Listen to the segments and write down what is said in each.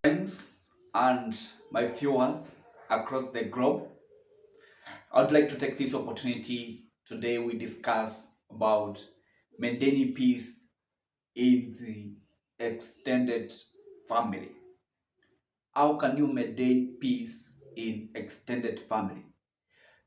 Friends and my viewers across the globe, I would like to take this opportunity. Today we discuss about maintaining peace in the extended family. How can you maintain peace in extended family?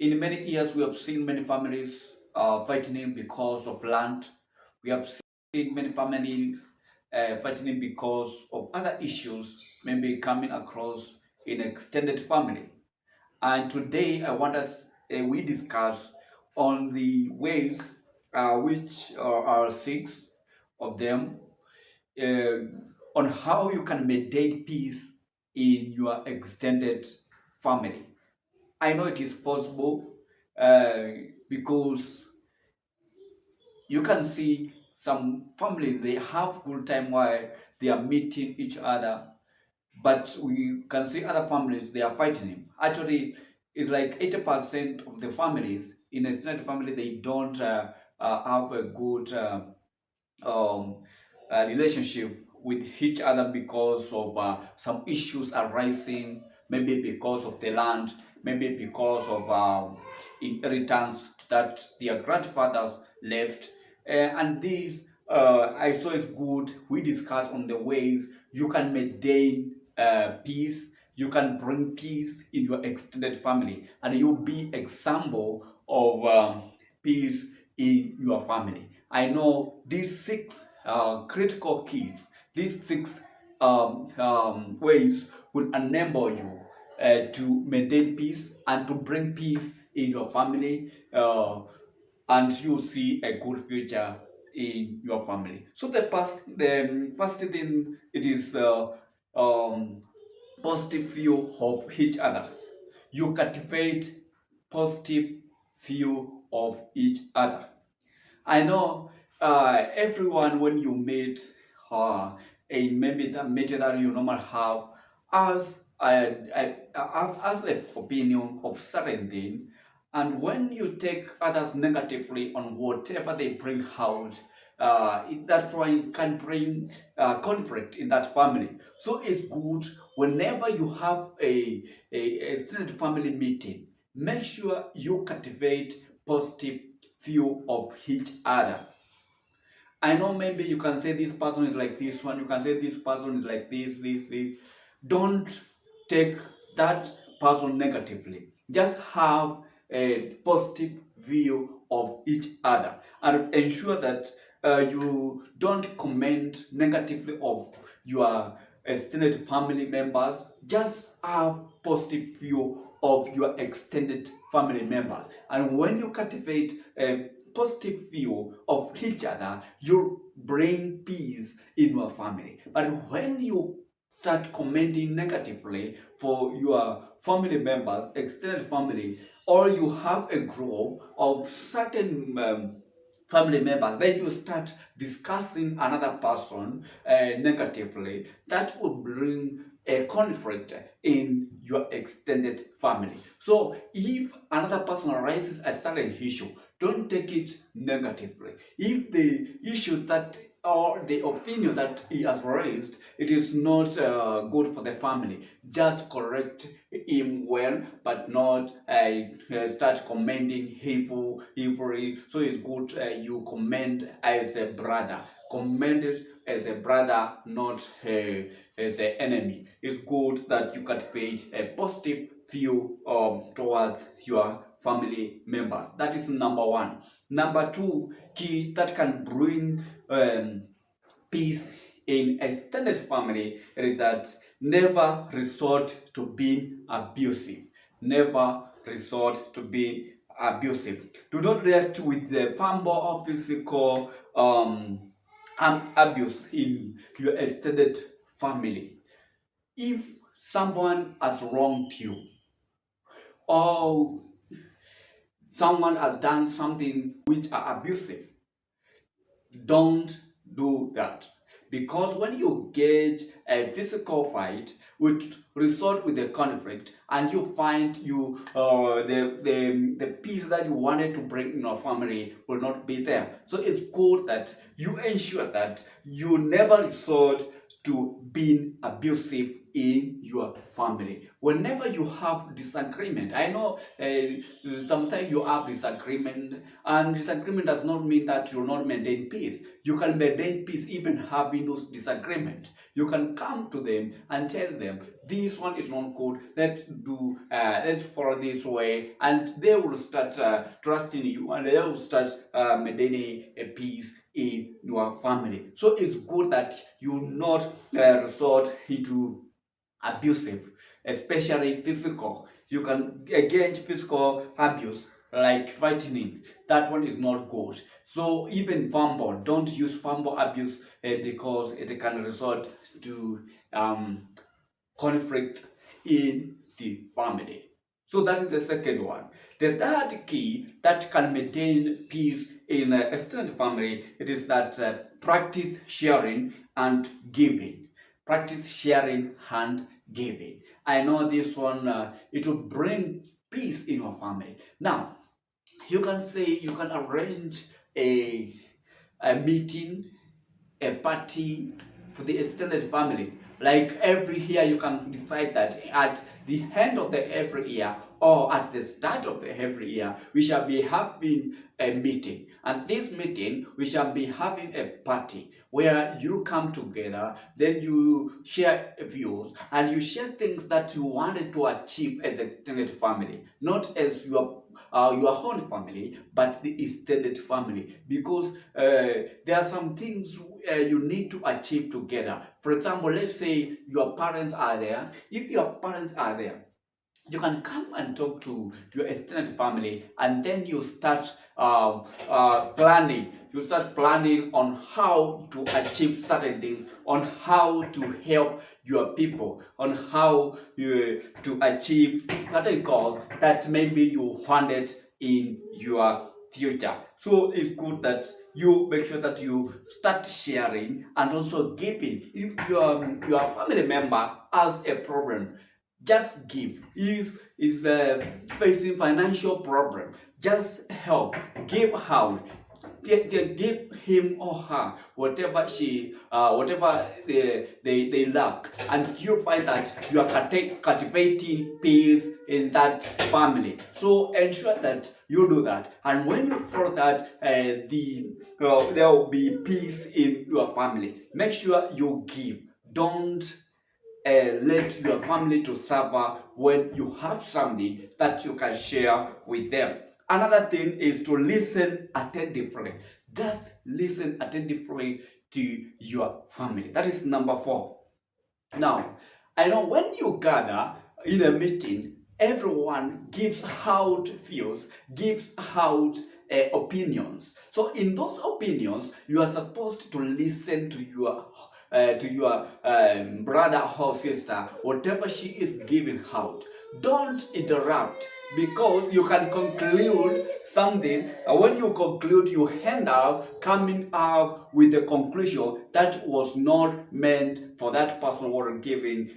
In many years, we have seen many families fighting because of land. We have seen many families fighting because of other issues, maybe coming across in extended family. And today, I want us we discuss on the ways which are six of them, uh, on how you can maintain peace in your extended family. I know it is possible uh, because you can see some families, they have good time while they are meeting each other, but we can see other families, they are fighting. Actually, it's like 80% of the families in a extended family, they don't have a good um, relationship with each other because of some issues arising, maybe because of the land, maybe because of inheritance that their grandfathers left. And this, I saw it's good. We discuss on the ways you can maintain peace, you can bring peace in your extended family, and you'll be example of peace in your family. I know these six critical keys, these six ways will enable you to maintain peace and to bring peace in your family, and you see a good future in your family. So the first thing, it is um, positive view of each other. You cultivate positive view of each other. I know everyone, when you meet in maybe the meeting that you normally have, as as an opinion of certain thing, and when you take others negatively on whatever they bring out, that one can bring conflict in that family. So it's good whenever you have a extended family meeting, make sure you cultivate positive view of each other. I know maybe you can say this person is like this one, you can say this person is like this. Don't take that person negatively. Just have a positive view of each other and ensure that you don't comment negatively of your extended family members. Just have positive view of your extended family members. And when you cultivate a positive view of each other, you bring peace in your family. But when you start commenting negatively for your family members, extended family, or you have a group of certain family members, then you start discussing another person negatively, that will bring a conflict in your extended family. So if another person raises a certain issue, don't take it negatively. If the issue that or the opinion that he has raised, it is not good for the family, just correct him well, but not start commenting evil. So it's good you comment as a brother. Comment it as a brother, not as an enemy. It's good that you cultivate a positive view towards your family members. That is number one. Number two key that can bring peace in extended family is that never resort to being abusive. Never resort to being abusive. Do not react with the verbal or physical abuse in your extended family. If someone has wronged you, or someone has done something which are abusive, don't do that. Because when you engage a physical fight, which result with a conflict, and you find the peace that you wanted to bring in your family will not be there. So it's good that you ensure that you never resort to being abusive in your family. Whenever you have disagreement, I know sometimes you have disagreement, and disagreement does not mean that you will not maintain peace. You can maintain peace even having those disagreements. You can come to them and tell them, this one is not good, let's follow this way, and they will start trusting you, and they will start maintaining a peace in your family. So it's good that you not resort into abusive, especially physical. You can engage physical abuse like frightening. That one is not good. So even verbal, don't use verbal abuse because it can result to conflict in the family. So that is the second one. The third key that can maintain peace in an extended family, it is that practice sharing and giving. Practice sharing and giving. I know this one, it will bring peace in your family. Now, you can arrange a meeting, a party for the extended family. Like every year, you can decide that at the end of every year or at the start of every year, we shall be having a meeting. And this meeting, we shall be having a party where you come together, then you share views and you share things that you wanted to achieve as extended family, not as your own family, but the extended family, because there are some things you need to achieve together. For example, let's say your parents are there. If your parents are there, you can come and talk to your extended family, and then you start planning. You start planning on how to achieve certain things, on how to help your people, on how to achieve certain goals that maybe you wanted in your future. So it's good that you make sure that you start sharing and also giving. If your family member has a problem, just give. If is facing financial problem, just help. Give out. Give him or her whatever they lack, and you find that you are cultivating peace in that family. So ensure that you do that, and when you follow that, there will be peace in your family. Make sure you give. Don't let your family to suffer when you have something that you can share with them. Another thing is to listen attentively. Just listen attentively to your family. That is number 4. Now, I know when you gather in a meeting, everyone gives out views, gives out opinions. So in those opinions, you are supposed to listen to your brother or sister, whatever she is giving out. Don't interrupt, because you can conclude something, and when you conclude, you end up coming up with a conclusion that was not meant for that person who was giving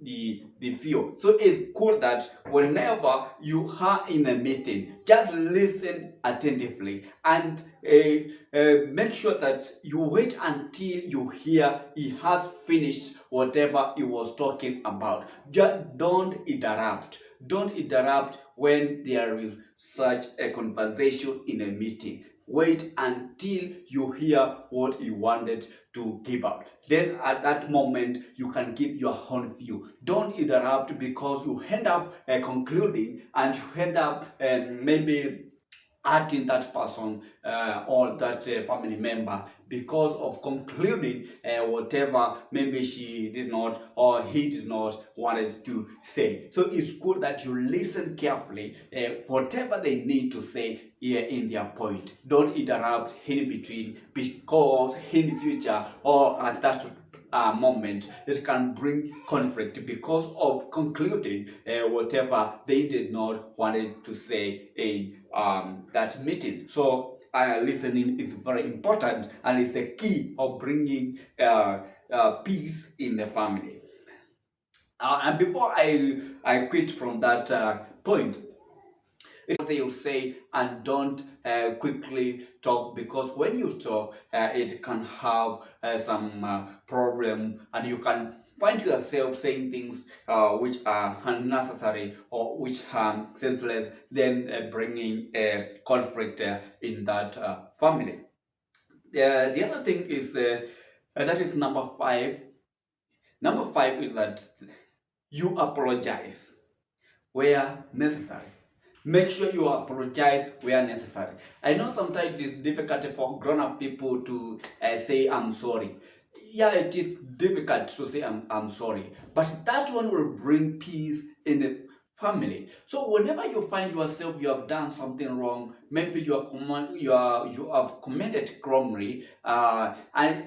the view. So it's cool that whenever you are in a meeting, just listen attentively and make sure that you wait until you hear he has finished whatever he was talking about. Just don't interrupt. Don't interrupt when there is such a conversation in a meeting. Wait until you hear what he wanted to give out. Then at that moment, you can give your own view. Don't interrupt, because you end up concluding, and you end up maybe hurting that person or that family member because of concluding whatever maybe she did not or he did not wanted to say. So it's good that you listen carefully whatever they need to say here in their point. Don't interrupt in between, because in the future or at that moment, it can bring conflict because of concluding whatever they did not wanted to say in that meeting. So listening is very important, and it's a key of bringing peace in the family. And before I quit from that point, they will say, and don't quickly talk, because when you talk, it can have some problem, and you can find yourself saying things which are unnecessary or which are senseless, then bringing a conflict in that family. The other thing is that is number five. Number five is that you apologize where necessary. Make sure you apologize where necessary. I know sometimes it is difficult for grown-up people to say I'm sorry. Yeah, it is difficult to say I'm sorry, but that one will bring peace in the family. So whenever you find yourself you have done something wrong, maybe you have committed wrongly, and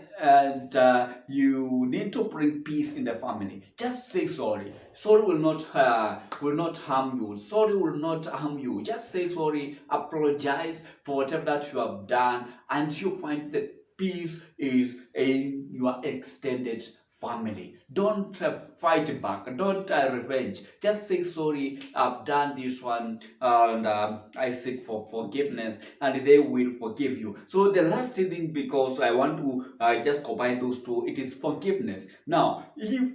you need to bring peace in the family, just say sorry. Sorry will not harm you. Sorry will not harm you. Just say sorry, apologize for whatever that you have done, and you find that peace is in your extended family. Don't fight back. Don't revenge. Just say sorry. I've done this one, and I seek for forgiveness, and they will forgive you. So the last thing, because I want to just combine those two, it is forgiveness. Now, if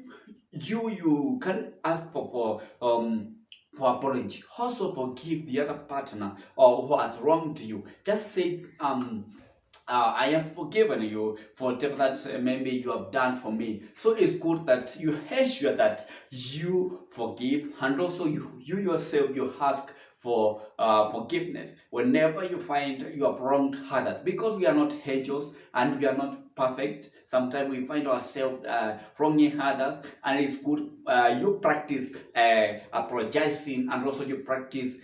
you can ask for apology, also forgive the other partner or who has wronged you. Just say I have forgiven you for whatever that maybe you have done for me. So it's good that you ensure that you forgive, and also you yourself, you ask for forgiveness whenever you find you have wronged others, because we are not angels and we are not perfect. Sometimes we find ourselves wronging others, and it's good you practice apologizing, and also you practice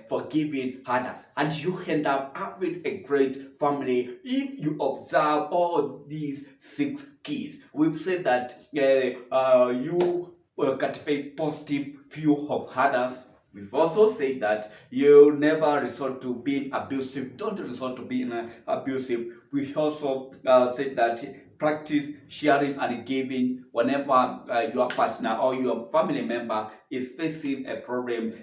forgiving others, and you end up having a great family if you observe all these 6 keys. We've said that you cultivate positive view of others. We've also said that you never resort to being abusive. Don't resort to being abusive. We also said that practice sharing and giving whenever your partner or your family member is facing a problem.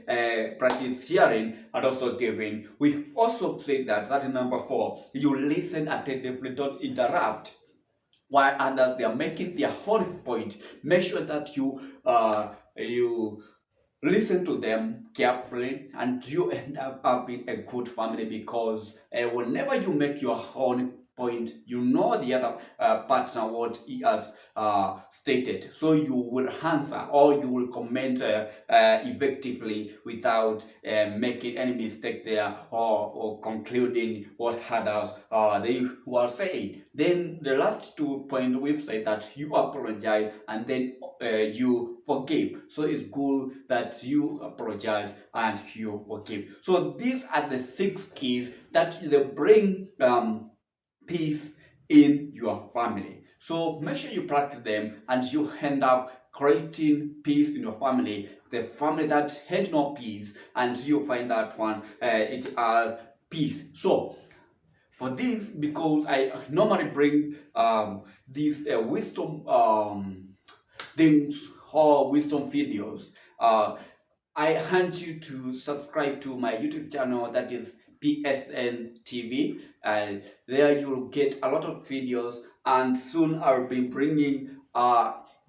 Practice sharing and also giving. We also said that is number 4. You listen attentively. Don't interrupt while others they are making their own point. Make sure that you listen to them carefully, and you end up having a good family, because whenever you make your own point, you know the other partner what he has stated, so you will answer or you will comment effectively without making any mistake there, or concluding what others they were saying. Then the last 2 points, we've said that you apologize and then you forgive. So it's good that you apologize and you forgive. So these are the 6 keys that they bring peace in your family. So make sure you practice them, and you end up creating peace in your family. The family that had no peace, and you find that one it has peace. So for this, because I normally bring these wisdom things or wisdom videos, I urge you to subscribe to my YouTube channel, that is PSN TV. There you will get a lot of videos, and soon I'll be bringing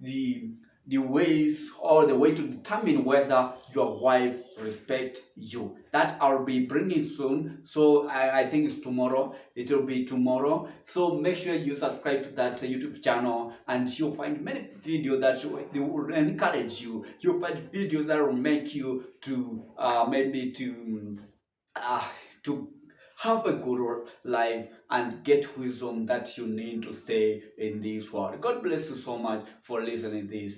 the ways or the way to determine whether your wife respect you. That I'll be bringing soon. So I think it's tomorrow. It will be tomorrow. So make sure you subscribe to that YouTube channel, and you'll find many videos that will encourage you. You'll find videos that will make you to maybe to have a good life and get wisdom that you need to stay in this world. God bless you so much for listening to this.